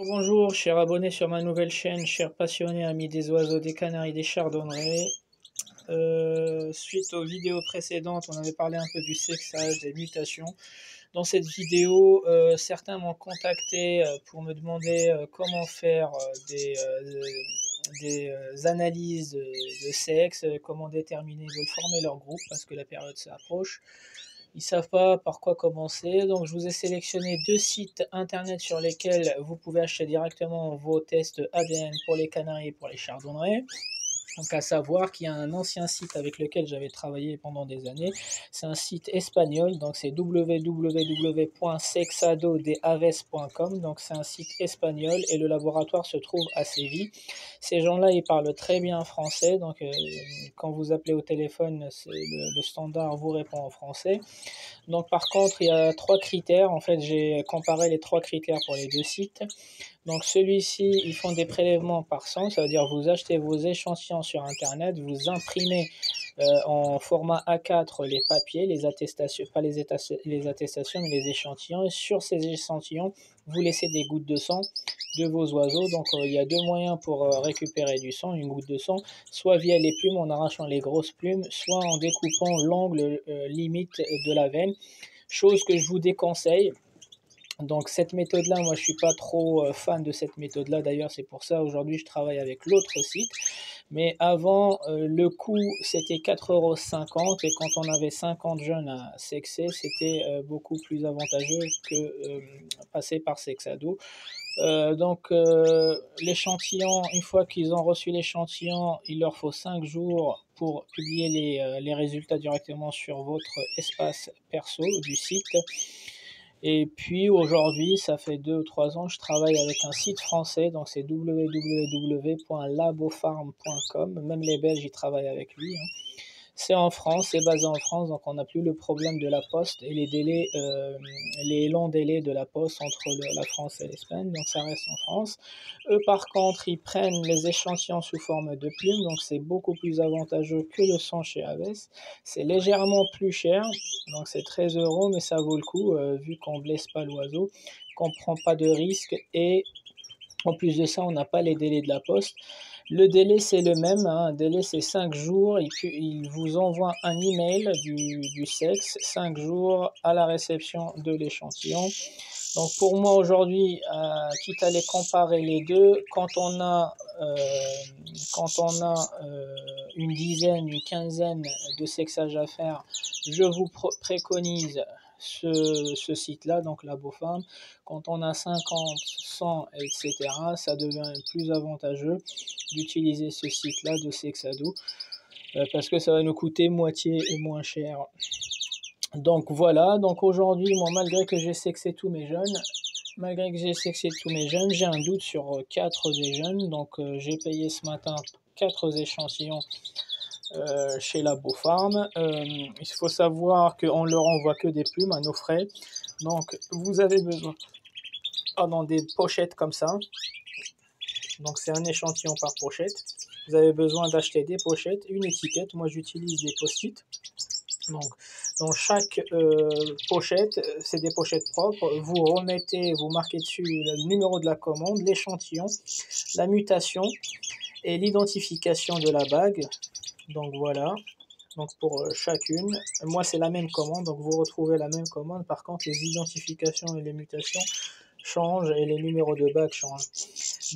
Bonjour, chers abonnés sur ma nouvelle chaîne, chers passionnés, amis des oiseaux, des canaris, des chardonnerets. Suite aux vidéos précédentes, on avait parlé un peu du sexage, des mutations. Dans cette vidéo, certains m'ont contacté pour me demander comment faire des analyses de sexe, comment déterminer, ils veulent former leur groupe parce que la période s'approche. Ils ne savent pas par quoi commencer, donc je vous ai sélectionné deux sites internet sur lesquels vous pouvez acheter directement vos tests ADN pour les canaris et pour les chardonnerets. Donc à savoir qu'il y a un ancien site avec lequel j'avais travaillé pendant des années, c'est un site espagnol, donc c'est www.sexadodeaves.com, donc c'est un site espagnol et le laboratoire se trouve à Séville. Ces gens-là, ils parlent très bien français, donc quand vous appelez au téléphone, le standard vous répond en français. Donc par contre, il y a trois critères, en fait j'ai comparé les trois critères pour les deux sites. Donc celui-ci, ils font des prélèvements par sang, ça veut dire vous achetez vos échantillons sur Internet, vous imprimez en format A4 les papiers, les attestations, pas les attestations, mais les échantillons. Et sur ces échantillons, vous laissez des gouttes de sang de vos oiseaux. Donc il y a deux moyens pour récupérer du sang, une goutte de sang, soit via les plumes en arrachant les grosses plumes, soit en découpant l'angle limite de la veine, chose que je vous déconseille. Donc cette méthode-là, moi je suis pas trop fan de cette méthode-là. D'ailleurs, c'est pour ça aujourd'hui je travaille avec l'autre site. Mais avant, le coût c'était 4,50 € et quand on avait 50 jeunes à sexer, c'était beaucoup plus avantageux que passer par Sexado. L'échantillon, une fois qu'ils ont reçu l'échantillon, il leur faut 5 jours pour publier les résultats directement sur votre espace perso du site. Et puis aujourd'hui, ça fait 2 ou 3 ans, je travaille avec un site français, donc c'est www.labofarm.com. Même les Belges, ils travaillent avec lui. C'est en France, c'est basé en France, donc on n'a plus le problème de la poste et les délais, les longs délais de la poste entre la France et l'Espagne, donc ça reste en France. Eux, par contre, ils prennent les échantillons sous forme de plumes, donc c'est beaucoup plus avantageux que le sang chez Aves. C'est légèrement plus cher, donc c'est 13 €, mais ça vaut le coup, vu qu'on ne blesse pas l'oiseau, qu'on ne prend pas de risque et en plus de ça, on n'a pas les délais de la poste. Le délai, c'est le même. Un délai, c'est 5 jours. Et puis, il vous envoie un email du sexe, 5 jours à la réception de l'échantillon. Donc, pour moi, aujourd'hui, quitte à les comparer les deux, une dizaine, une quinzaine de sexages à faire, je vous préconise ce site-là, donc LaboFarm. Quand on a 50, 100, etc., ça devient plus avantageux d'utiliser ce site-là de Sexado parce que ça va nous coûter moitié et moins cher. Donc voilà, donc aujourd'hui, moi, malgré que j'ai sexé tous mes jeunes, j'ai un doute sur 4 des jeunes. Donc j'ai payé ce matin 4 échantillons chez LaboFarm. Il faut savoir qu'on leur envoie que des plumes à nos frais. Donc vous avez besoin dans des pochettes comme ça. Donc c'est un échantillon par pochette. Vous avez besoin d'acheter des pochettes, une étiquette. Moi j'utilise des post-it. Donc dans chaque pochette, c'est des pochettes propres. Vous marquez dessus le numéro de la commande, l'échantillon, la mutation et l'identification de la bague. Donc voilà. Donc pour chacune, moi c'est la même commande, donc vous retrouvez la même commande. Par contre, les identifications et les mutations changent et les numéros de bague changent.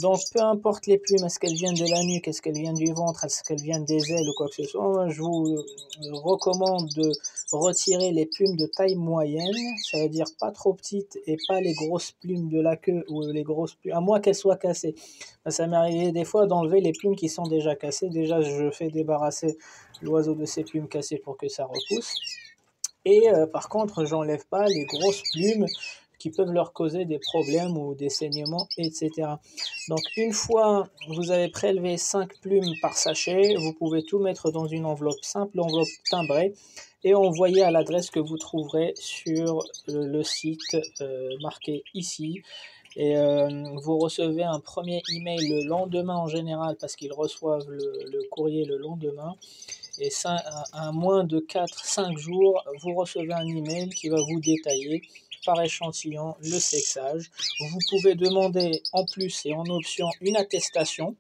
Donc peu importe les plumes, est-ce qu'elles viennent de la nuque, est-ce qu'elles viennent du ventre, est-ce qu'elles viennent des ailes ou quoi que ce soit, je vous recommande de retirer les plumes de taille moyenne, ça veut dire pas trop petites et pas les grosses plumes de la queue ou les grosses plumes, à moins qu'elles soient cassées. Ça m'est arrivé des fois d'enlever les plumes qui sont déjà cassées. Déjà je fais débarrasser l'oiseau de ses plumes cassées pour que ça repousse. Et par contre, j'enlève pas les grosses plumes qui peuvent leur causer des problèmes ou des saignements, etc. Donc une fois vous avez prélevé 5 plumes par sachet, vous pouvez tout mettre dans une enveloppe simple, enveloppe timbrée, et envoyer à l'adresse que vous trouverez sur le site marqué ici. Et vous recevez un premier email le lendemain en général parce qu'ils reçoivent le courrier le lendemain. Et à moins de 4-5 jours, vous recevez un email qui va vous détailler par échantillon le sexage. Vous pouvez demander en plus et en option une attestation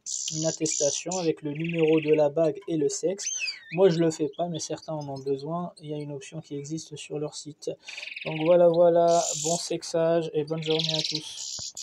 avec le numéro de la bague et le sexe. Moi je le fais pas, mais certains en ont besoin. Il y a une option qui existe sur leur site. Donc voilà, bon sexage et bonne journée à tous.